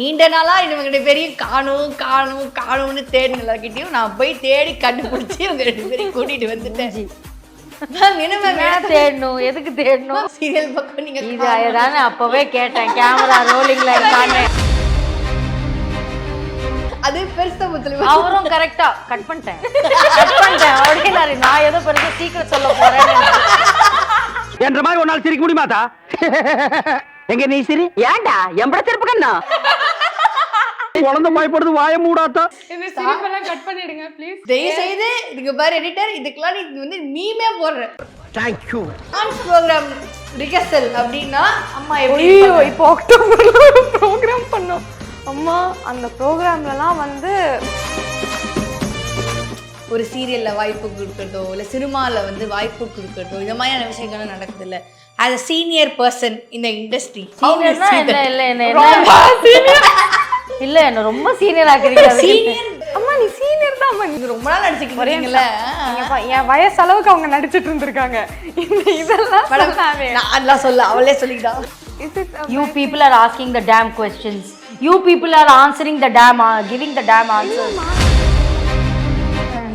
நீண்ட நாளா இவங்க 2 பேரையும் காணும்னு தேடின எல்லார்கிட்டயும் நான் போய் தேடி கண்டுபிடிச்சி இவங்க 2 பேரையும் கூட்டிட்டு வந்துட்டேன். தேடணும், எதுக்கு தேடணும்? சீரியல் பக்கம் நீங்க இது அதானே அப்பவே கேட்டேன், கேமரா ரோலிங்ல இருக்கானே. அது பெருசா முத்துல அவரும் கரெக்டா கட் பண்ணிட்டேன் அப்படின்னாரு. நான் ஏதோ பெருசா சீக்கிரம் சொல்ல போறேன் என்ற மாதிரி ஒரு நாள் சிரிக்க முடியுமாதா? எங்க நீ சிரி ஏண்டா எம்பட திருப்புக்கண்ணா குழந்தை பயப்படுது, வாய மூடாத்தா. இந்த சிரிப்பெல்லாம் கட் பண்ணிடுங்க ப்ளீஸ். தயவு செய்து இதுக்கு பாரு எடிட்டர், இதுக்கெல்லாம் நீ வந்து மீமே போடுற. Thank you. Dance program rehearsal அப்படின்னா அம்மா எப்படி இப்போ அக்டோபர்ல ஒரு ப்ரோகிராம் பண்ணோம் அம்மா. அந்த ப்ரோகிராம்லலாம் வந்து ஒரு சீரியல்ல வாய்ப்பு கொடுக்கறதோ இல்ல சினிமால வந்து வாய்ப்பு கொடுக்கறதோ இந்த மாதிரியான விஷயங்கள்லாம் நடக்குது இல்ல. as a senior person in the industry, இல்ல என்ன ரொம்ப சீனியர் ஆக்குறீங்க. சீனியர் அம்மா நீ சீனியர் தான் அம்மா. நீங்க ரொம்ப நாள் நடிச்சிட்டு இருக்கீங்கல்ல. என் வயசு அளவுக்கு அவங்க நடிச்சிட்டு இருந்திருக்காங்க. இதெல்லாம் நான் அதெல்லாம் சொல்ல அவளே சொல்லிட்டா. You people are asking the damn questions. You people are answering the damn giving the damn answers.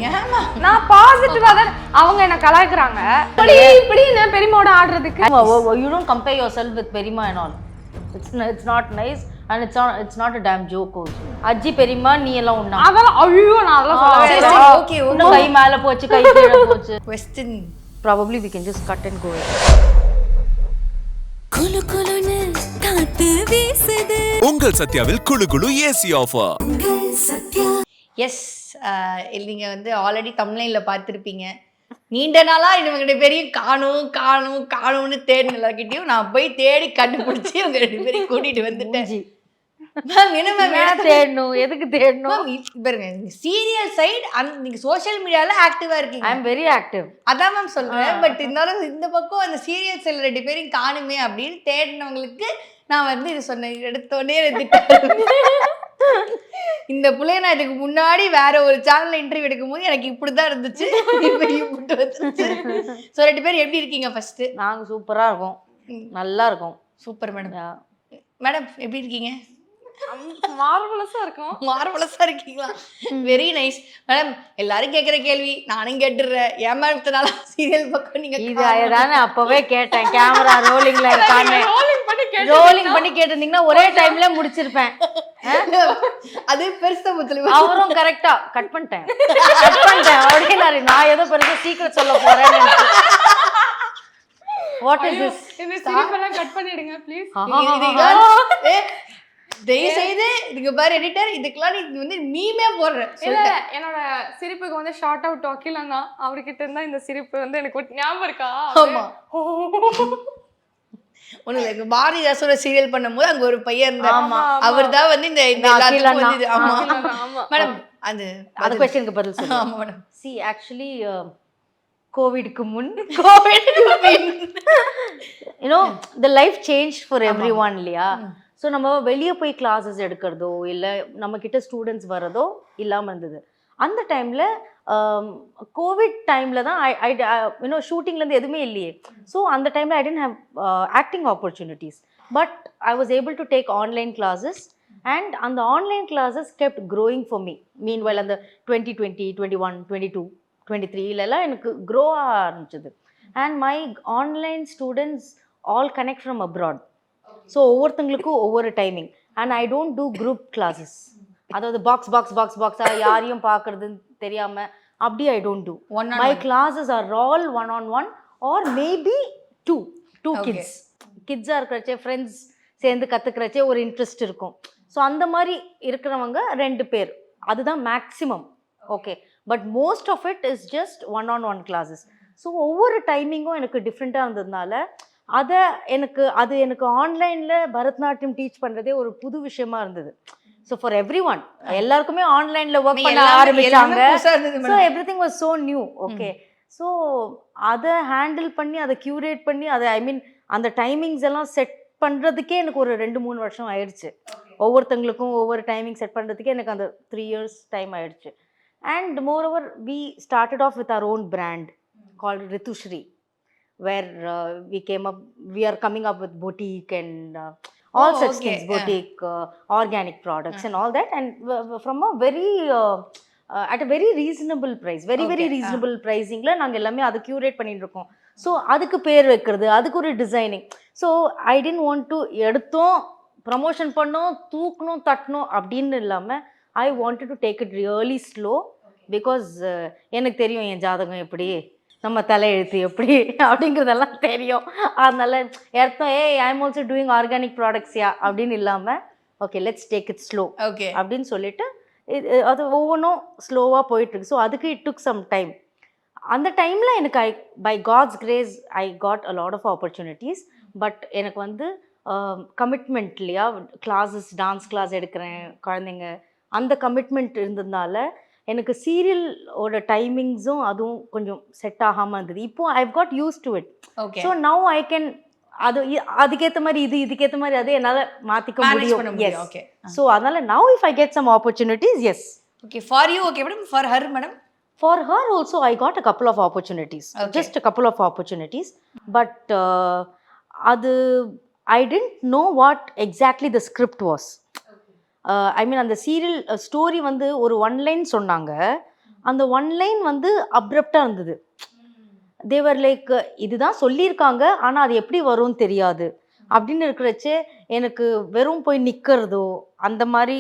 ஏமா நான் பாசிட்டிவா தான் அவங்க என்ன கலாய்க்கறாங்க. இப்படி நான் பெரியம்மாவோட ஆடுறதுக்கு. You don't compare yourself with பெரியம்மா and all. It's not nice and it's not a damn joke also. அஜி பெரியம்மா நீ எல்லாம் ஒண்ணா. அதெல்லாம் ஐயோ நான் அதெல்லாம் சொல்லவே இல்ல. ஓகே உன்ன கை மேல போச்சு கை கீழ போச்சு. question Probably we can just cut and go. குளு குளுன்னு காத்து வீசுது. உங்கள் சத்யாவில் குளு குளு ஏசி ஆஃபர். உங்கள் சத்யா. எஸ் நீங்க வந்து ஆல்ரெடி தம்ப்நெயில்ல பார்த்திருப்பீங்க. நீண்ட நாளா இவங்க 2 பேரையும் காணும்னு தேடின எல்லார்கிட்டயும் நான் போய் தேடி கண்டுபிடிச்சி இவங்க 2 பேரையும் கூட்டிட்டு வந்துட்டேன். மேம் தேடணும், எதுக்கு தேடணும்? பாருங்க சீரியல் சைடு நீங்க சோஷியல் மீடியால ஆக்டிவா இருக்கீங்க. ஐ அம் வெரி ஆக்டிவ். அதான் மேம் சொல்றேன். பட் இருந்தாலும் இந்த பக்கம் அந்த சீரியல் சைடுல 2 பேரையும் காணுமே அப்படின்னு தேடினவங்களுக்கு நான் வந்து இது சொன்னேன். எடுத்தோடனே இந்த பிள்ளைய நான் இதுக்கு முன்னாடி வேற ஒரு சேனல்ல இன்டர்வியூ எடுக்கும் போது எனக்கு இப்படிதான் இருந்துச்சு. இப்ப இப்படி வந்துருச்சு. சோ 2 பேரும் எப்படி இருக்கீங்க ஃபர்ஸ்ட்? நாங்க சூப்பரா இருக்கோம், நல்லா இருக்கோம். Super madam. மேடம் எப்படி இருக்கீங்க? மார்வலஸா இருக்கும். மார்வலஸா இருக்கீங்களா? Very nice madam. எல்லாரும் கேக்குற கேள்வி நானும் கேட்டுறேன். ஏன் மேடம் இத்தனால சீரியல் பக்கம் நீங்க இது அதானே அப்பவே கேட்டேன், கேமரா ரோலிங்ல இருக்கானே. ரோலிங் பண்ணி கேட்டிருந்தீங்கன்னா ஒரே டைம்ல முடிச்சிருப்பேன். அது பெருசா முத்துல அவரும் கரெக்டா கட் பண்ணிட்டேன் அப்படின்னாரு. நான் ஏதோ பெருசா சீக்கிரம் சொல்ல போறேன். What is this? இந்த சிரிப்பெல்லாம் கட் பண்ணிடுங்க ப்ளீஸ். தயவு செய்து இதுக்கு பாரு எடிட்டர், இதுக்கெல்லாம் நீ வந்து மீமே போடுற. இல்ல என்னோட சிரிப்புக்கு வந்து ஷார்ட் அவுட் வக்கீலன்னா அவர்கிட்ட இருந்தா இந்த சிரிப்பு வந்து எனக்கு ஞாபகம் இருக்கா? ஆமா. ஒண்ணு இல்ல, பாரதிதாசோட சீரியல் பண்ணும்போது அங்க ஒரு பையன் இருந்தா அவர் தான் வந்து இந்த எல்லாத்துக்கும் வந்து ஆமா மேடம் அந்த क्वेश्चनக்கு பதில் சொல்லுங்க. ஆமா மேடம். See actually கோவிட்க்கு முன் you know the life changed for everyone இல்லையா? ஸோ நம்ம வெளியே போய் கிளாஸஸ் எடுக்கிறதோ இல்லை நம்ம கிட்ட ஸ்டூடெண்ட்ஸ் வரதோ இல்லாமல் இருந்தது. அந்த டைமில் கோவிட் டைமில் தான் யூனோ ஷூட்டிங்லேருந்து எதுவுமே இல்லையே. ஸோ அந்த டைமில் I tend have acting opportunities. But I was able to take online classes and அந்த online classes kept growing for me. Meanwhile அந்த 2020, 21, 22, 23 எனக்கு க்ரோ ஆக ஆரம்பிச்சது. And my online students all connect from abroad. So ஒவ்வொருத்தங்களுக்கும் ஒவ்வொரு timing. And I don't do group classes. அதாவது பாக்ஸாக யாரையும் பார்க்குறதுன்னு தெரியாமல் அப்படி I don't do. My classes are all 1-on-1 or maybe two கிட்ஸாக இருக்கிறச்சே ஃப்ரெண்ட்ஸ் சேர்ந்து கற்றுக்கிறச்சே ஒரு இன்ட்ரெஸ்ட் இருக்கும். ஸோ அந்த மாதிரி இருக்கிறவங்க 2 பேர், அதுதான் maximum. Okay, but most of it is just 1-on-1 classes. So ஒவ்வொரு டைமிங்கும் எனக்கு டிஃப்ரெண்ட்டாக இருந்ததுனால அது எனக்கு ஆன்லைனில் பரதநாட்டியம் டீச் பண்ணுறதே ஒரு புது விஷயமா இருந்தது. ஸோ ஃபார் எவ்ரி ஒன் எல்லாருக்குமே ஆன்லைனில் ஒர்க் பண்ண ஆரம்பிச்சாங்க. So every thing was so new. Okay, so அதை ஹேண்டில் பண்ணி அதை க்யூரேட் பண்ணி அதை ஐ மீன் அந்த டைமிங்ஸ் எல்லாம் செட் பண்ணுறதுக்கே எனக்கு ஒரு 2-3 வருஷம் ஆயிடுச்சு. ஒவ்வொருத்தங்களுக்கும் ஒவ்வொரு டைமிங் செட் பண்ணுறதுக்கே எனக்கு அந்த 3 years டைம் ஆயிடுச்சு. And moreover we started off with our own brand called Rithushree, where we are coming up with boutique and all Oh, such okay. things, boutique, organic products and all that, and from a very at a very reasonable price, very Okay, reasonable pricingல நாங்க எல்லாமே அதை curate பண்ணிட்டு இருக்கோம். So அதுக்கு பேர் வைக்கிறது, அதுக்கு ஒரு designing. So I tend want to எடுத்தோம் ப்ரமோஷன் பண்ணோம் தூக்கணும் தட்டணும் அப்படின்னு இல்லாமல் I wanted to take it really slow. Because எனக்கு தெரியும் என் ஜாதகம் எப்படி, நம்ம தலையெழுத்து எப்படி அப்படிங்கிறதெல்லாம் தெரியும். அதனால எடுத்தோம் I am also doing organic ப்ராடக்ட்ஸ்யா அப்படின்னு இல்லாமல் okay let's take it slow okay அப்படின்னு சொல்லிட்டு அது ஒவ்வொன்றும் ஸ்லோவாக போயிட்டுருக்கு. ஸோ அதுக்கு இட் டுக் சம் டைம். அந்த டைமில் எனக்கு by God's grace I got a lot of opportunities. But எனக்கு வந்து கமிட்மெண்ட் இல்லையா, கிளாஸஸ் டான்ஸ் கிளாஸ் எடுக்கிறேன் குழந்தைங்க, அந்த கமிட்மெண்ட் இருந்ததுனால எனக்கு சீரியலோட டைமிங்ஸும் அதுவும் கொஞ்சம் செட் ஆகாமல் இருந்தது. இப்போது I got used to it. Okay so now I can அதுக்கேற்ற மாதிரி இதுக்கேற்ற மாதிரி அது என்னால் மாற்றிக்க முடியும். எஸ். ஓகே ஸோ அதனால் now if I get some opportunities yes. Okay for you okay madam, for her madam? For her also I got a couple of opportunities. Okay. Just a couple of opportunities. But I didn't know what exactly the script was. I mean அந்த serial story வந்து ஒரு one line சொன்னாங்க, அந்த one line வந்து அப்ரப்டாக இருந்தது. தேவர் like இதுதான் சொல்லியிருக்காங்க ஆனால் அது எப்படி வரும்னு தெரியாது அப்படின்னு இருக்கிறச்சே எனக்கு வெறும் போய் நிற்கிறதோ அந்த மாதிரி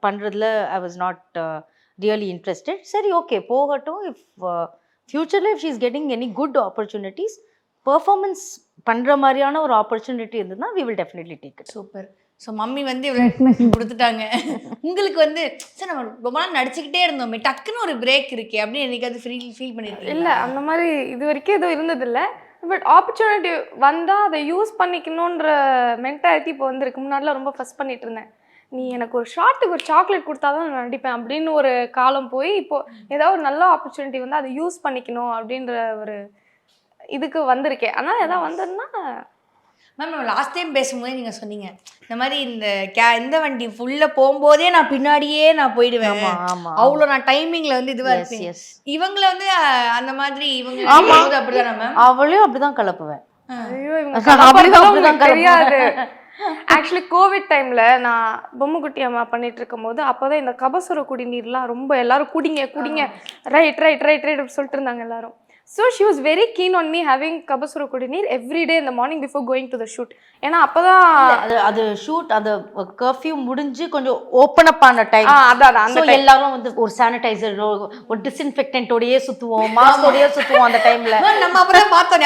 பண்ணுறதுல I was not really interested. சரி ஓகே போகட்டும். இஃப் ஃப்யூச்சரில் if she is getting any good opportunities, performance பண்ணுற மாதிரியான ஒரு ஆப்பர்ச்சுனிட்டி இருந்ததுன்னா we will definitely take it. Super. So mummy வந்து இவ்வளோ இன்ஃபர்மேஷன் கொடுத்துட்டாங்க. உங்களுக்கு வந்து சார் நம்ம ரொம்ப நாள் நடிச்சுக்கிட்டே இருந்தோமே, டக்குன்னு ஒரு பிரேக் இருக்கே அப்படின்னு என்னைக்காவது ஃபீல் பண்ணியிருக்கீங்க? இல்லை அந்த மாதிரி இது வரைக்கும் எதுவும் இருந்ததில்லை. பட் ஆப்பர்ச்சுனிட்டி வந்தால் அதை யூஸ் பண்ணிக்கணுன்ற மென்டாலிட்டி இப்போ வந்துருக்கு. முன்னாடிலாம் ரொம்ப ஃபஸ்ட் பண்ணிட்டு இருந்தேன், நீ எனக்கு ஒரு ஷார்ட்டுக்கு ஒரு சாக்லேட் கொடுத்தா தான் நான் நடிப்பேன் அப்படின்னு ஒரு காலம் போய் இப்போது ஏதாவது ஒரு நல்ல ஆப்பர்ச்சுனிட்டி வந்து அதை யூஸ் பண்ணிக்கணும் அப்படின்ற ஒரு இதுக்கு வந்திருக்கேன். ஆனால் எதாவது வந்ததுன்னா மேம் நம்ம லாஸ்ட் டைம் பேசும்போதே நீங்கள் சொன்னீங்க இந்த மாதிரி இந்த வண்டி ஃபுல்லாக போகும்போதே நான் பின்னாடியே நான் போயிடுவேன், அவ்வளோ நான் டைமிங்கில் வந்து இதுவாக இருப்பேன். இவங்கள வந்து அந்த மாதிரி இவங்க அப்படிதானே மேம்? அவளையும் அப்படிதான் கலப்புவேன். ஐயோ இவங்க தெரியாது. ஆக்சுவலி கோவிட் டைமில் நான் பொம்மைக்குட்டி அம்மா பண்ணிட்டு இருக்கும் போது அப்போதான் இந்த கபசுர குடிநீர்லாம் ரொம்ப எல்லாரும் குடிங்க குடிங்க ரைட் ரைட் ரைட் ரைட் அப்படி சொல்லிட்டு இருந்தாங்க எல்லாரும். So she was very keen on me having kabasura kudineer every day இந்த morning before going to the shoot. ஏன்னா அப்போதான் அது ஷூட் அந்த கர்ஃப்யூ முடிஞ்சு கொஞ்சம் ஓப்பன் அப் ஆன டைம். அதான் எல்லாரும் வந்து ஒரு சானிடைசர் ஒரு டிஸ்இன்ஃபெக்டன்ட்டோடயே சுற்றுவோம், மாஸ்கோடயே சுற்றுவோம் அந்த டைமில். நம்ம அப்புறம் பார்த்தோம்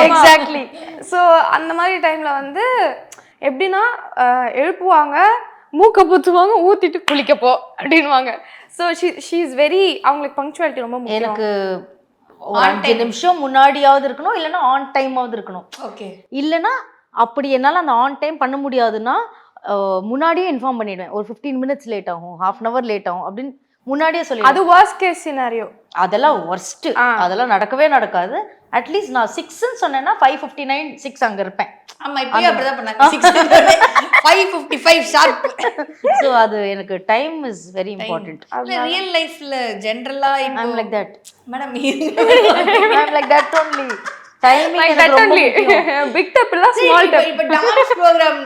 எக்ஸாக்ட்லி. ஸோ அந்த மாதிரி டைமில் வந்து எப்படின்னா எழுப்புவாங்க, மூக்கை பூத்துவாங்க, ஊற்றிட்டு குளிக்கப்போ அப்படின்வாங்க. ஸோ ஷீ இஸ் வெரி, அவங்களுக்கு பங்க்சுவாலிட்டி ரொம்ப முக்கியம். எனக்கு ஒரு 5 நிமிஷம் முன்னாடியாவது இருக்கணும், இல்லைன்னா ஆன் டைமாவது இருக்கணும். ஓகே இல்லைன்னா அப்படி என்னால் அந்த ஆன் டைம் பண்ண முடியாதுன்னா முன்னாடியே இன்ஃபார்ம் பண்ணிடுவேன். ஒரு 15 மினிட்ஸ் லேட் ஆகும், ½ hour லேட் ஆகும் அப்படின்னு முன்னாடியே சொல்லி. அது வர்ஸ்ட் கேஸ் சினாரியோ. அதெல்லாம் ஒர்ஸ்ட், அதெல்லாம் நடக்கவே நடக்காது. அட்லீஸ்ட் நான் 6ன்னு சொன்னேன்னா 5:59 6 அங்கே இருப்பேன். ஆமா இப்பயும் அப்படிதான் பண்ணாங்க. 5:55 ஷார்ப். ஸோ அது எனக்கு time is very important. Real லைஃப்ல ஜென்ரலா I am like that madam. I am like that only. Timing எனக்கு ரொம்ப முக்கியம். பிக் டப் இல்ல ஸ்மால் டப். இப்போ டான்ஸ் ப்ரோகிராம்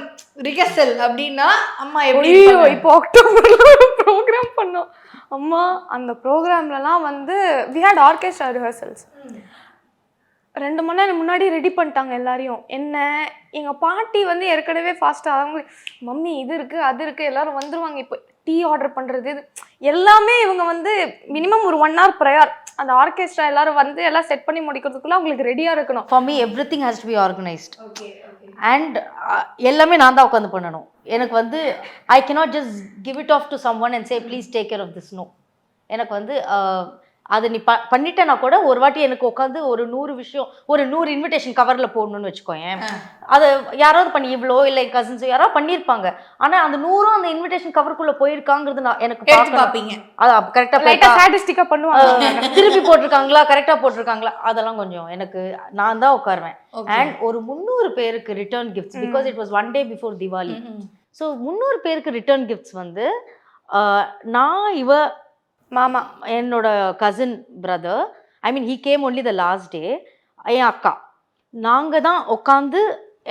ரிஹர்சல் அப்படினா அம்மா எப்படி இப்போ அக்டோபர்ல ஒரு ப்ரோகிராம் பண்ணோம் அம்மா. அந்த ப்ரோகிராம்லலாம் வந்து we had orchestra rehearsals. 2 மணி நேரம் முன்னாடி ரெடி பண்ணிட்டாங்க எல்லாரையும். என்ன எங்கள் பாட்டி வந்து ஏற்கனவே ஃபாஸ்ட்டாக அவங்க மம்மி இது இருக்குது அது இருக்குது எல்லாரும் வந்துருவாங்க. இப்போ டீ ஆர்டர் பண்ணுறது இது எல்லாமே இவங்க வந்து மினிமம் ஒரு 1 hour ப்ரையர் அந்த ஆர்கெஸ்ட்ரா எல்லாரும் வந்து எல்லாம் செட் பண்ணி முடிக்கிறதுக்குள்ள அவங்களுக்கு ரெடியாக இருக்கணும். For me everything has to be organised. And எல்லாமே நான் தான் உட்காந்து பண்ணணும். எனக்கு வந்து I cannot just give it off to someone and say please take care of this. No, எனக்கு வந்து அது நீ பண்ணிட்டேன்னா கூட ஒரு வாட்டி எனக்கு உட்காந்து ஒரு 100 விஷயம், ஒரு 100 இன்விடேஷன் கவரில் போடணும்னு வச்சுக்கோயேன். அதை யாராவது பண்ணி இவ்வளோ இல்லை கசின்ஸோ யாராவது பண்ணியிருப்பாங்க. ஆனால் அந்த 100 அந்த இன்விடேஷன் கவருக்குள்ளே போயிருக்காங்கிறது நான் எனக்கு பார்ப்பீங்க. அது கரெக்டாக பண்ணுவாங்க. திருப்பி போட்டிருக்காங்களா, கரெக்டாக போட்டிருக்காங்களா, அதெல்லாம் கொஞ்சம் எனக்கு நான் தான் உட்காருவேன். அண்ட் ஒரு 300 பேருக்கு return gifts, because it was 1 day before Diwali. So 300 பேருக்கு ரிட்டர்ன் கிஃப்ட்ஸ் வந்து நான் மாமா என்னோட cousin brother, I mean he came only the last day, என் அக்கா, நாங்கள் தான் உட்காந்து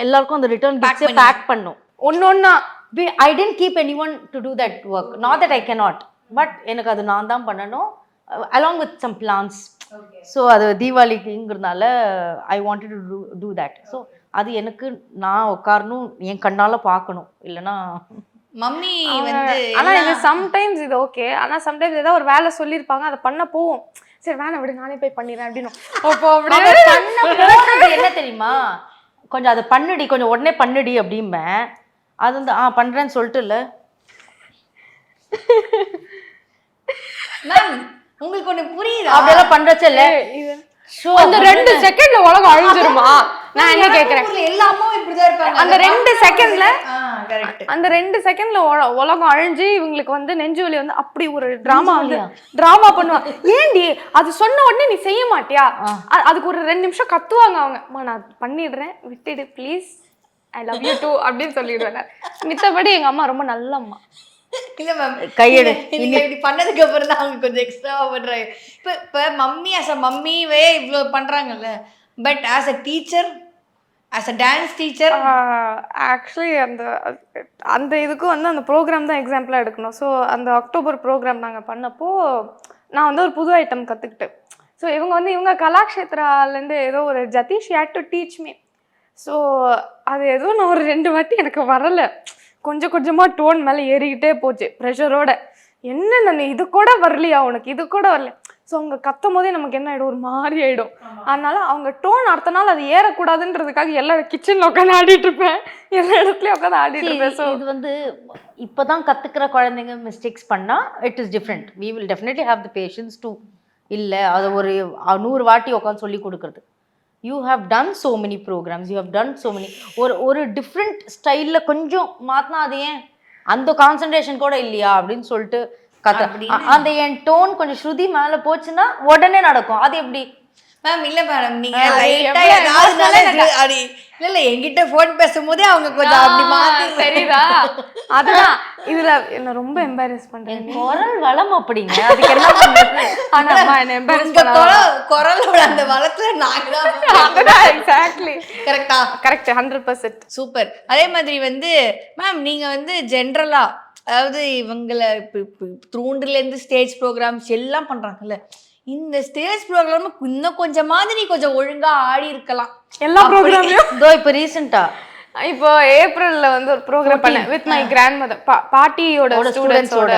எல்லாருக்கும் அந்த ரிட்டர்ன் கிஃப்ட்ஸை பேக் பண்ணும். ஒன்னொன்னா I didn't keep anyone to do that work. Not that I cannot, but எனக்கு அது நான் தான் பண்ணணும் along with some plans. So அது தீபாவளிக்குங்கிறதுனால I wanted to do that. So அது எனக்கு நான் உட்காரணும், என் கண்ணால் பார்க்கணும், இல்லைன்னா மம்மி வந்து ஆனா இது சம்டைம்ஸ் இது ஓகே. ஆனா சம்டைம்ஸ் ஏதாவது ஒரு வேலை சொல்லியிருப்பாங்க, அதை பண்ண போவோம், சரி வேணாம் விடு நானே போய் பண்ணிடுறேன் அப்படின்னு. அப்போ அப்படியே என்ன தெரியுமா, கொஞ்சம் அதை பண்ணுடி, கொஞ்சம் உடனே பண்ணுடி அப்படிம்பேன். அது வந்து பண்றேன்னு சொல்லிட்டு இல்ல. மேம் உங்களுக்கு ஒண்ணு புரியுதா? அப்படியெல்லாம் பண்றச்ச இல்ல. அந்த 2 செகண்ட்ல உலகம் அழிஞ்சிருமா? நான் என்ன கேக்குறேன், எல்லா அம்மாவும் இப்படிதான் இருப்பாங்க. அந்த 2 செகண்ட்ல கரெக்ட், அந்த 2 செகண்ட்ல உலகம் அழிஞ்சு இவங்களுக்கு வந்து நெஞ்சு வலி வந்து அப்படி ஒரு டிராமா பண்ணுவா. ஏண்டி அது சொன்ன உடனே நீ செய்ய மாட்டியா? அதுக்கு ஒரு 2 நிமிஷம் கத்துவாங்க அவங்க, அம்மா நான் பண்ணிடுறேன் விட்டுடு please, I love you too அப்படின்னு சொல்லிடுவேன். மித்தபடி எங்க அம்மா ரொம்ப நல்ல அம்மா. இல்ல மேம் கையெடு நீங்க இப்படி பண்ணதுக்கு அப்புறம் தான் அவங்க கொஞ்சம் எக்ஸ்ட்ராவா பண்றாங்க. இப்ப மம்மி ஆஸ் அ மம்மிவே இவ்வளோ பண்றாங்கல்ல, but as a teacher, as a dance teacher actually அந்த இதுக்கு வந்து அந்த ப்ரோக்ராம் தான் எக்ஸாம்பிளாக எடுக்கணும். ஸோ அந்த அக்டோபர் ப்ரோக்ராம் நாங்கள் பண்ணப்போ நான் வந்து ஒரு புது ஐட்டம் கற்றுக்கிட்டேன். ஸோ இவங்க கலாக்ஷேத்ராலேருந்து ஏதோ ஒரு ஜதீஷ் had to teach me. So அது ஏதோ நான் ஒரு 2 வாட்டி எனக்கு வரலை, கொஞ்சம் கொஞ்சமாக டோன் மேலே ஏறிக்கிட்டே போச்சு ப்ரெஷரோட. என்ன நான் இது கூட வரலையா உனக்கு, இது கூட வரல. ஸோ அவங்க கத்தும் போதே நமக்கு என்ன ஆகிடும், ஒரு மாதிரி ஆகிடும். அதனால அவங்க டோன் அடுத்த நாள் அது ஏறக்கூடாதுன்றதுக்காக எல்லா கிச்சனில் உட்காந்து ஆடிட்டு இருப்பேன், எல்லா இடத்துலையும் உட்காந்து ஆடிட்டு இருப்பேன். ஸோ இது வந்து இப்போதான் கத்துக்கிற குழந்தைங்க மிஸ்டேக்ஸ் பண்ணா it is different. We will definitely have the patience to இல்லை அதை ஒரு 100 வாட்டி உட்காந்து சொல்லி கொடுக்குறது. You have done so many programs, you have done so many, ஒரு டிஃப்ரெண்ட் ஸ்டைலில் கொஞ்சம் மாற்றினா அது ஏன் அந்த கான்சன்ட்ரேஷன் கூட இல்லையா அப்படின்னு சொல்லிட்டு அந்த என் டோன் கொஞ்சம் ஸ்ருதி மேலே போச்சுன்னா உடனே நடக்கும். அது எப்படி மேம்? இல்ல மேடம் நீங்க லைட்டா ஏதாவது இல்ல என்கிட்ட போன் பேசும்போதே அவங்க கொஞ்சம் அப்படி மாத்தி தெரியுதா? அதுதான் இதுல என்ன ரொம்ப எம்பாரஸ் பண்றேன். குரல் வளம் அப்படிங்க, அதுக்கு என்ன பண்றது? ஆனா அம்மா என்ன எம்பாரஸ் பண்ணாத, குரலோட அந்த வளத்துல நாங்க தான். எக்ஸாக்ட்லி கரெக்டா? கரெக்ட் 100%. சூப்பர். அதே மாதிரி வந்து மேம் நீங்க வந்து ஜென்ரலா அதாவது இவங்களை த்ரூண்டுலேருந்து ஸ்டேஜ் ப்ரோக்ராம்ஸ் எல்லாம் பண்றாங்கல்ல, இந்த ஸ்டேஜ் ப்ரோக்ராம் இன்னும் கொஞ்சம் மாதிரி கொஞ்சம் ஒழுங்கா ஆடி இருக்கலாம் எல்லா ப்ரோக்ராம்லயும். இதோ இப்போ ரீசெண்டா இப்போ ஏப்ரல்ல வந்து ஒரு ப்ரோக்ராம் பண்ணேன் வித் மை கிராண்ட் மதர், பாட்டியோட ஸ்டூடெண்ட்ஸோட.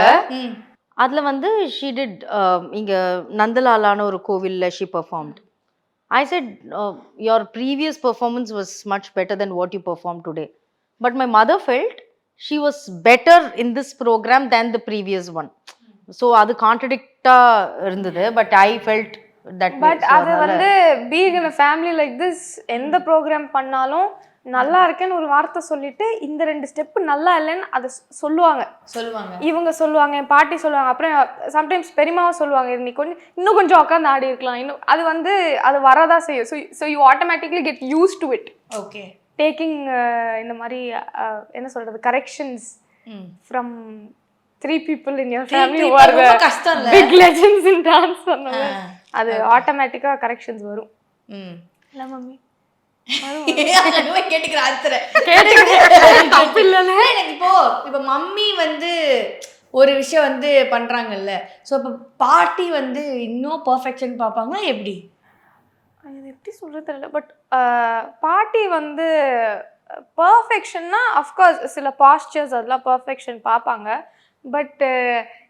அதுல வந்து ஷீ டிட் இங்க நந்தலாலான ஒரு கோவில்ல she performed. I said your previous performance was much better than what you performed today, but my mother felt she was better in this program than the previous one. So அது கான்ட்ரடிக்டா இருந்தது, but I felt that. But அது வந்து being in a family like this, எந்த program பண்ணாலும் நல்லா இருக்கேன்னு ஒரு வார்த்தை சொல்லிட்டு இந்த 2 ஸ்டெப் நல்லா இல்லைன்னு அதை சொல்லுவாங்க. இவங்க சொல்லுவாங்க, என் பாட்டி சொல்லுவாங்க, அப்புறம் சம்டைம்ஸ் பெரியமாவும் சொல்லுவாங்க, நீ இன்னும் கொஞ்சம் உட்காந்து ஆடி இருக்கலாம், இன்னும் அது வந்து அது வரதான் செய்யும். So you automatically get used to it. Okay, taking இந்த மாதிரி என்ன சொல்றது, corrections from 3 people in your family who are the big legends in dance சொன்னது, அது ஆட்டோமேட்டிக்கா கரெக்ஷன்ஸ் வரும். இல்ல மம்மி கேட்டுக்கிற ஆன்சரை இப்போ மம்மி வந்து ஒரு விஷயம் வந்து பண்றாங்கல்ல, ஸோ இப்போ பாட்டி வந்து இன்னும் பர்ஃபெக்ஷன் பார்ப்பாங்களா எப்படி? அது எப்படி சொல்றது தெரியல. பட் பாட்டி வந்து பர்ஃபெக்ஷன்னா அஃப்கோர்ஸ் சில பாஸ்டர்ஸ் அதெல்லாம் பர்ஃபெக்ஷன் பார்ப்பாங்க. பட்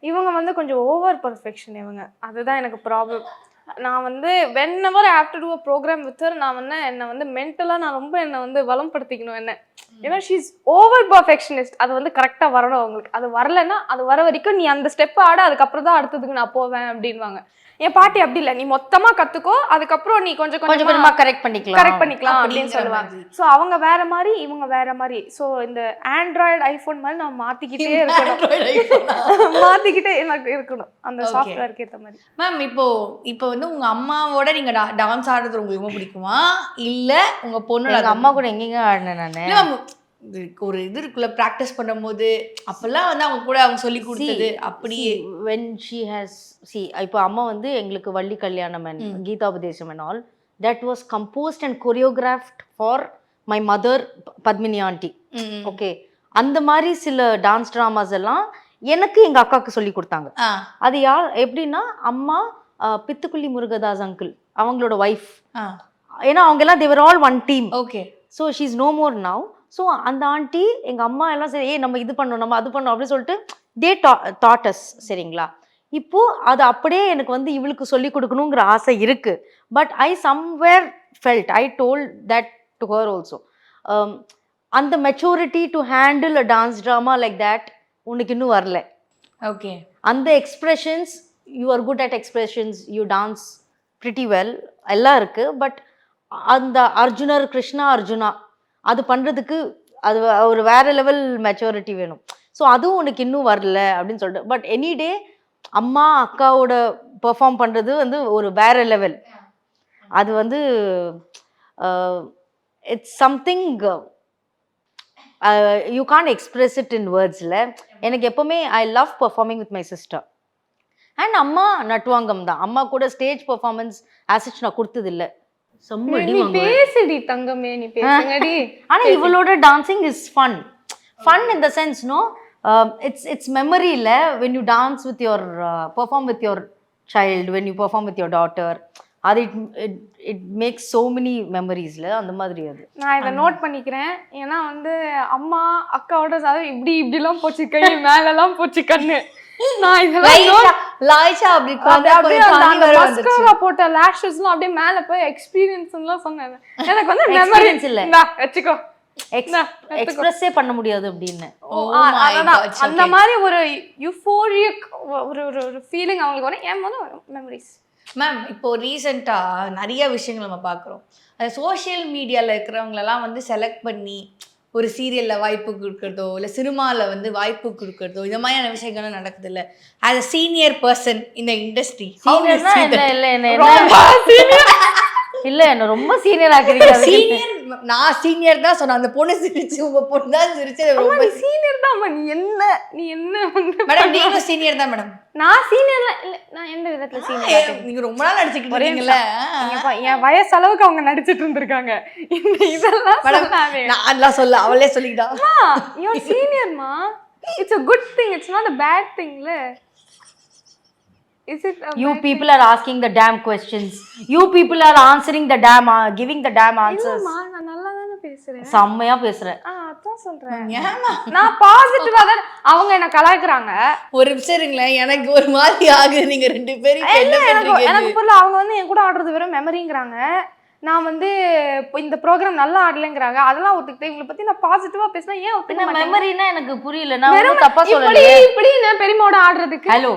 இவங்க வந்து கொஞ்சம் ஓவர் பர்ஃபெக்ஷன் இவங்க, அதுதான் எனக்கு ப்ராப்ளம். நான் வந்து whenever I have to do a program with her, நான் வந்து என்னை வந்து மென்டலாக நான் ரொம்ப என்னை வந்து வளம்படுத்திக்கணும் என்ன. ஏன்னா ஷீஸ் ஓவர் பர்ஃபெக்ஷனிஸ்ட். அது வந்து கரெக்டாக வரணும் அவங்களுக்கு. அது வரலைன்னா அது வர வரைக்கும் நீ அந்த ஸ்டெப் ஆட, அதுக்கப்புறம் தான் அடுத்ததுக்கு நான் போவேன் அப்படின்வாங்க. என் பாட்டி அப்படி இல்லை, நீ மொத்தமாக கற்றுக்கோ, அதுக்கப்புறம் நீ கொஞ்சம் கொஞ்சமாக கரெக்ட் பண்ணிக்கலாம் அப்படின்னு சொல்லுவாங்க. ஸோ அவங்க வேற மாதிரி, இவங்க வேற மாதிரி. ஸோ இந்த ஆண்ட்ராய்டு ஐஃபோன் மாதிரி நான் மாற்றிக்கிட்டே எனக்கு இருக்கணும் அந்த சாஃப்ட்வேருக்கு ஏற்ற மாதிரி. மேம் இப்போ வந்து உங்க அம்மாவோட நீங்க டான்ஸ் ஆடுறது உங்களுக்கு ரொம்ப பிடிக்குமா, இல்ல உங்க பொண்ணு அம்மா கூட எங்கெங்க ஆடினேன் நான்? ஒரு இது இருக்குல்ல ப்ராக்டிஸ் பண்ணும்போது அப்பெல்லாம் வந்து அவங்க கூட அவங்க சொல்லி கொடுத்தது அப்படி when she has இப்போ அம்மா வந்து எங்களுக்கு வள்ளி கல்யாணம் கீதாபதேசம் and all that was composed and choreographed for my mother Padmini aunty. Okay, அந்த மாதிரி சில டான்ஸ் ட்ராமாஸ் எல்லாம் எனக்கு எங்க அக்காவுக்கு சொல்லி கொடுத்தாங்க. அது யார் எப்படின்னா, அம்மா பித்துக்குள்ளி முருகதாஸ் அங்கிள் அவங்களோட ஒய்ஃப். ஏன்னா அவங்க எல்லாம் they're all one team. Okay, so she is no more now. So அந்த ஆண்டி எங்க அம்மா எல்லாம் சரி, நம்ம இது பண்ணோம், நம்ம அது பண்ணோம் அப்படின்னு சொல்லிட்டு தே தாட்டஸ். சரிங்களா? இப்போ அது அப்படியே எனக்கு வந்து இவளுக்கு சொல்லி கொடுக்கணுங்கிற ஆசை இருக்கு. But I somewhere felt, I told that to her also. அந்த maturity to handle a dance drama like that உனக்கு இன்னும் வரல. ஓகே, அந்த expressions, you are good at expressions, you dance pretty well, எல்லாம் இருக்கு. பட் அந்த அர்ஜுனர், கிருஷ்ணா அர்ஜுனா அது பண்றதுக்கு அது ஒரு வேற லெவல் மெச்சூரிட்டி வேணும். ஸோ அதுவும் உனக்கு இன்னும் வரல அப்படின்னு சொல்லிட்டு. பட் எனி டே அம்மா அக்காவோட பெர்ஃபார்ம் பண்றது வந்து ஒரு வேற லெவல். அது வந்து it's something you can express it in வேர்ட்ஸில். எனக்கு எப்போவுமே I love performing with my sister. And அம்மா நட்டுவாங்கம் தான். அம்மா கூட ஸ்டேஜ் பெர்ஃபார்மன்ஸ் ஆசிட் நான் கொடுத்தது இல்லை. நீ பேசுடி தங்கமே, நீ பேசுங்கடி. ஆனா இவளோட dancing is fun. Fun in the sense, no, it's memory இல்ல. when you dance with your perform with your child, when you perform with your daughter, அது it makes so many memories ல. அந்த மாதிரி அது நான் இதை நோட் பண்ணிக்கிறேன். ஏன்னா வந்து அம்மா அக்காவோட இப்படி இப்படிலாம் போச்சு, கை மேலெல்லாம் போச்சு, கண்ணு. நான் இதெல்லாம் லாய்ச்சா அப்படி மஸ்காரா போட்ட லாஷஸ்லாம் அப்படியே மேல போய் எக்ஸ்பீரியன்ஸ்லாம் சொன்னேன். எனக்கு வந்து மெமரிஸ் இல்ல, வெச்சுக்கோ, எக்ஸ்பிரஸே பண்ண முடியாது அப்படின்னு. அந்த மாதிரி ஒரு யூஃபோரிக் ஒரு ஃபீலிங் அவங்களுக்கு வரும். ஏன் போது மெமரிஸ். மேம், இப்போ ரீசெண்டாக நிறைய விஷயங்கள் நம்ம பார்க்குறோம். அந்த சோஷியல் மீடியாவில் இருக்கிறவங்களெல்லாம் வந்து செலக்ட் பண்ணி ஒரு சீரியலில் வாய்ப்பு கொடுக்குறதோ இல்லை சினிமாவில் வந்து வாய்ப்பு கொடுக்குறதோ இந்த மாதிரியான விஷயங்கள்லாம் நடக்குது இல்லை? ஆஸ் அ சீனியர் பர்சன் இந்த இண்டஸ்ட்ரி, இல்ல என்ன ரொம்ப சீனியர் ஆக்குறீங்க. சீனியர், நான் சீனியர் தான் சொன்னேன். அந்த பொண்ணு சிரிச்சு, உங்க பொண்ணு தான் சிரிச்சு. ரொம்ப சீனியர் தான். நீ என்ன வந்து மேடம், நீங்க சீனியர் தான் மேடம். நான் சீனியர் இல்ல. நான் எந்த விதத்துல சீனியர்? நீங்க ரொம்ப நாள் நடிச்சிட்டு இருக்கீங்கல்ல. என் வயசு அளவுக்கு அவங்க நடிச்சிட்டு இருந்திருக்காங்க. இதெல்லாம் நான் அதெல்லாம் சொல்ல, அவளே சொல்லிக்கிட்டா. யூ ஆர் சீனியர்மா. It's a good thing, it's not a bad thing ல. Is it you people are asking the damn questions, you people are answering the damn giving the damn answers. இல்லம்மா, நான் நல்லா தான பேசுறேன். செம்மையா பேசுறேன். அதான் சொல்றேன். நான் பாசிட்டிவா தான். அவங்க என்ன கலாய்க்கறாங்க. ஒரு நிமிஷம் இருங்களேன், எனக்கு ஒரு மாதிரி ஆகுது. நீங்க ரெண்டு பேரும் என்ன பண்றீங்க? எனக்கு புரியல. அவங்க வந்து என் கூட ஆடுறது வெறும் மெமரிங்கறாங்க. நான் வந்து இந்த ப்ரோகிராம் நல்லா ஆடலங்கறாங்க. அதெல்லாம் ஒத்துக்கிட்டே இவங்கள பத்தி நான் பாசிட்டிவா பேசினா ஏன் ஒத்துக்க மாட்டேங்க? மெமரினா எனக்கு புரியல. நான் ஒண்ணும் தப்பா சொல்லல. இப்படி நான் பெரியமாவோட ஆடுறதுக்கு. Hello,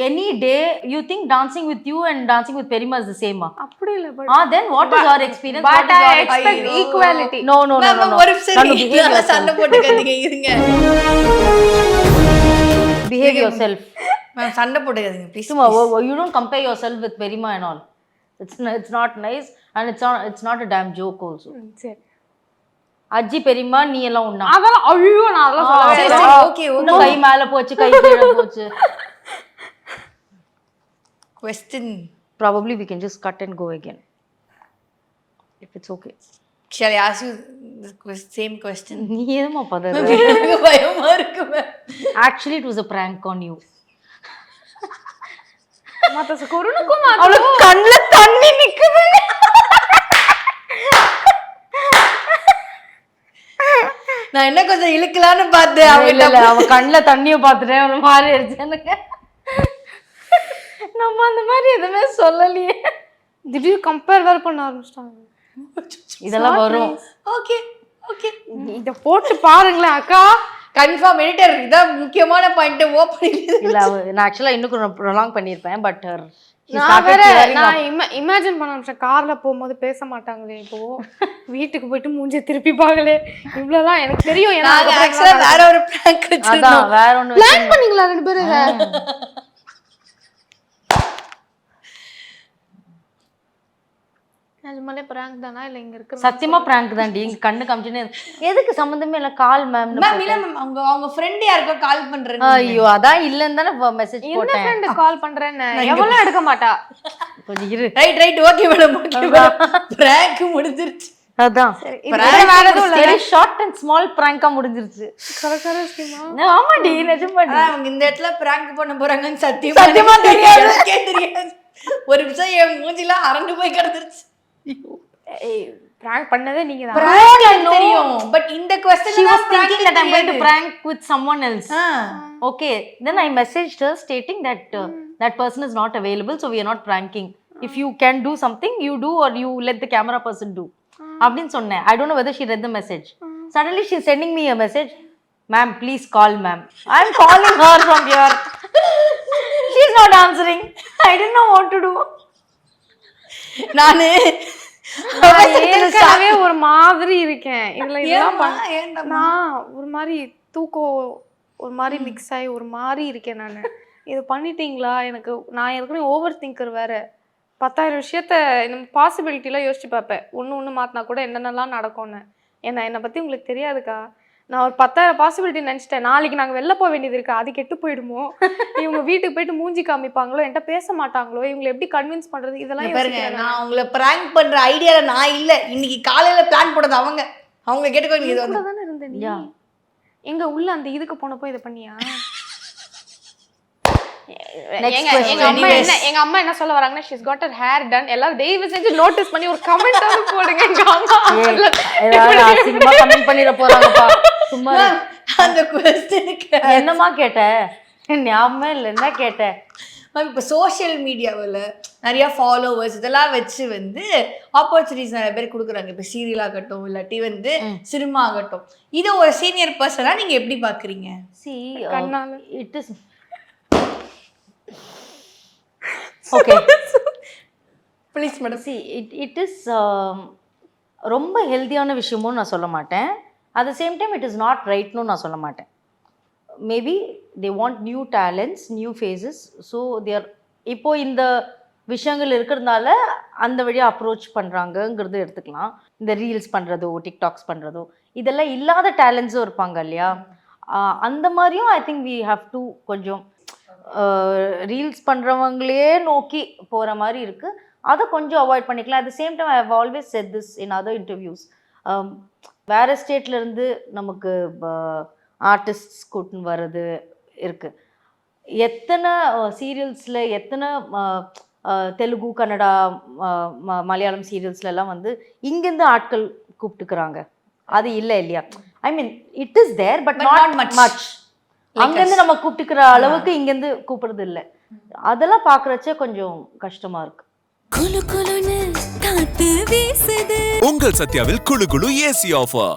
any day you think dancing with you and dancing with Perima is the same? அப்படி இல்ல. Then what is your experience? But I expect equality. No. ஒரு நிமிஷம் சண்டை போட்டுக்காதீங்க, இருங்க. Behave yourself. மேம், சண்டை போட்டுக்காதீங்க please. You don't compare yourself with Perima and all. It's not nice and it's not a damn joke also. சரி. அஜி பெரியமா நீ எல்லாம் ஒண்ணா? அதெல்லாம் ஐயோ, நான் அதெல்லாம் சொல்லவே இல்ல. ஓகே, ஒண்ணு கை மேல போச்சு, கை கீழ போச்சு. Question. Probably we can just cut and go again, if it's okay. Shall I ask you the same question? நீ ஏமா பதற? எனக்கு பயமா இருக்கு ma'am. Actually it was a prank on you. மத்த கொருணுக்கும் அவள கண்ணுல தண்ணி நிக்குது. நான் என்ன கொஞ்சம் இழுக்கலான்னு பார்த்தேன். அவ கண்ணுல தண்ணிய பார்த்துட்டேன், ஒரு மாதிரி ஆயிடுச்சு எனக்கு. நம்ம அந்த மாதிரி எதுவுமே சொல்லலையே. திடீர் கம்பேர் வேற பண்ண ஆரம்பிச்சிட்டாங்க. இதெல்லாம் வரும். ஓகே, இத போட்டு பாருங்களேன் அக்கா. கன்ஃபார்ம் எடிட்டர், இதான் முக்கியமான பாயிண்ட். ஓபன் இல்ல, நான் ஆக்சுவலா இன்னும் ப்ரொலாங் பண்ணிருப்பேன். பட் நான் இமேஜின் பண்ண ஆரம்பிச்சேன். கார்ல போகும்போது பேச மாட்டாங்களே, இப்போ வீட்டுக்கு போயிட்டு மூஞ்சி திருப்பி பாக்கலே, இவ்வளவுதான் எனக்கு தெரியும். வேற ஒரு பிராங்க் வச்சிருந்தோம். வேற ஒண்ணு பிளான் பண்ணீங்களா ரெண்டு பேரும்? நிஜமாலே பிராங்க் தானா இல்ல இங்க இருக்கு? சத்தியமா பிராங்க் தான்டி. இங்க கண்ணு காமிச்சுனே எதுக்கு சம்பந்தமே இல்ல. கால் மேம் இல்ல மேம், அவங்க ஃப்ரெண்ட் யாருக்கோ கால் பண்றேன்னு. ஐயோ, அதான் இல்லன்னு தானே மெசேஜ் போட்டேன். என்ன ஃப்ரெண்ட் கால் பண்றேன்னு எவ்வளவு எடுக்க மாட்டா. கொஞ்சம் இரு. Right okay madam, okay madam. Prank முடிஞ்சிருச்சு. அதான் வேற எதுவும் இல்ல வெரி ஷார்ட் அண்ட் ஸ்மால் பிராங்கா முடிஞ்சிருச்சு. ஆமாடி நிஜமாடி. ஆனா அவங்க இந்த இடத்துல பிராங்க் பண்ண போறாங்கன்னு சத்தியமா தெரியாது. எனக்கே தெரியாது. ஒரு நிமிஷம் என் மூஞ்சிலாம் அரண்டு போய் கிடந்துருச்சு. பிராங்க் பண்ணதே நீங்க தான். Prank எனக்கு தெரியும் பட் இந்த She question was thinking that I'm going to prank with someone else. Okay, then I messaged her stating that that person is not available, so we are not pranking. If you can do something, you do, or you let the camera person do. அப்படின்னு சொன்னேன். I don't know whether she read the message. Suddenly she's sending me a message. Ma'am, please call ma'am. I'm calling her from here. She's not answering. I didn't know what to do. நானு நான் ஏற்கனவே ஒரு மாதிரி இருக்கேன். இதுல இதெல்லாம் ஏன்டா நான் ஒரு மாதிரி தூக்கம் ஒரு மாதிரி மிக்ஸ் ஆகி ஒரு மாதிரி இருக்கேன் நான். இது பண்ணிட்டீங்களா? நான் ஏற்கனவே ஓவர் திங்கர் வேற. 10,000 விஷயத்த நம்ம பாசிபிலிட்டிலாம் யோசிச்சு பார்ப்பேன். ஒன்று மாற்றினா கூட என்னென்னலாம் நடக்கும்னு. என்னை பற்றி உங்களுக்கு தெரியாதுக்கா. நான் ஒரு 10,000 பாசிபிலிட்டி நினச்சிட்டேன். நாளைக்கு நாங்கள் வெளில போக வேண்டியது இருக்கா, அது கெட்டு போயிடுமோ, இவங்க வீட்டுக்கு போயிட்டு மூஞ்சி காமிப்பாங்களோ, என்கிட்ட பேச மாட்டாங்களோ, இவங்களை எப்படி கன்வின்ஸ் பண்ணுறது, இதெல்லாம் பாருங்க. நான் உங்களை பிராங்க் பண்ற ஐடியால நான் இல்ல. இன்னைக்கு காலையில பிளான் போட்டது அவங்க கேட்டுக்கோ. நீங்க இது தானே இருந்தேன் நீ. எங்க உள்ள அந்த இதுக்கு போனப்போ இதை பண்ணியா? எங்க அம்மா என்ன சொல்ல வராங்கன்னா, she's got her hair done. எல்லாரும் தயவு செஞ்சு நோட்டீஸ் பண்ணி ஒரு கமெண்ட் போடுங்க. எங்க அம்மா அசிங்கமா கமெண்ட் பண்ணிட போறாங்கப்பா. சும்மா அந்த क्वेश्चனுக்கு என்னமா கேட்ட? ஞாபகமே இல்லை. என்ன கேட்ட? இப்போ சோஷியல் மீடியாவில் நிறையா ஃபாலோவர்ஸ் இதெல்லாம் வச்சு வந்து ஆப்பர்ச்சுனிட்டிஸ் நிறைய பேர் கொடுக்குறாங்க. இப்போ சீரியல் ஆகட்டும், இல்லாட்டி வந்து சினிமா ஆகட்டும். இதை ஒரு சீனியர் பர்சனாக நீங்கள் எப்படி பார்க்குறீங்க? See, கண்ணால. it is okay. Please madam. See, it is ரொம்ப ஹெல்த்தியான விஷயமும் நான் சொல்ல மாட்டேன். At the same time it is not ரைட்னு நான் சொல்ல மாட்டேன். Maybe they want new talents, new faces. So there இப்போ இந்த விஷயங்கள் இருக்கிறதுனால அந்த வழியாக அப்ரோச் பண்ணுறாங்கங்கிறது எடுத்துக்கலாம். இந்த ரீல்ஸ் பண்ணுறதோ, டிக்டாக்ஸ் பண்ணுறதோ, இதெல்லாம் இல்லாத டேலண்ட்ஸும் இருப்பாங்க இல்லையா? அந்த மாதிரியும் I think we have to கொஞ்சம் ரீல்ஸ் பண்ணுறவங்களே நோக்கி போகிற மாதிரி இருக்குது. அதை கொஞ்சம் அவாய்ட் பண்ணிக்கலாம். At the same time I have always said this in other interviews. வேறு ஸ்டேட்லேருந்து நமக்கு ஆர்டிஸ்ட்ஸ் கூட்டின்னு வர்றது இருக்குது. எத்தனை சீரியல்ஸில், எத்தனை தெலுங்கு, கன்னடா, மலையாளம் சீரியல்ஸ்லாம் வந்து இங்கேருந்து ஆட்கள் கூப்பிட்டுக்கிறாங்க. அது இல்லை இல்லையா? I mean it is there but not much. அங்கேருந்து நம்ம கூப்பிட்டுக்கிற அளவுக்கு இங்கேருந்து கூப்பிடுறது இல்லை. அதெல்லாம் பார்க்குறச்ச கொஞ்சம் கஷ்டமாக இருக்கு. குளு குளுன்னு காத்து வீசுது. உங்கள் சத்யாவில் குளு குளு ஏசி ஆஃபர்.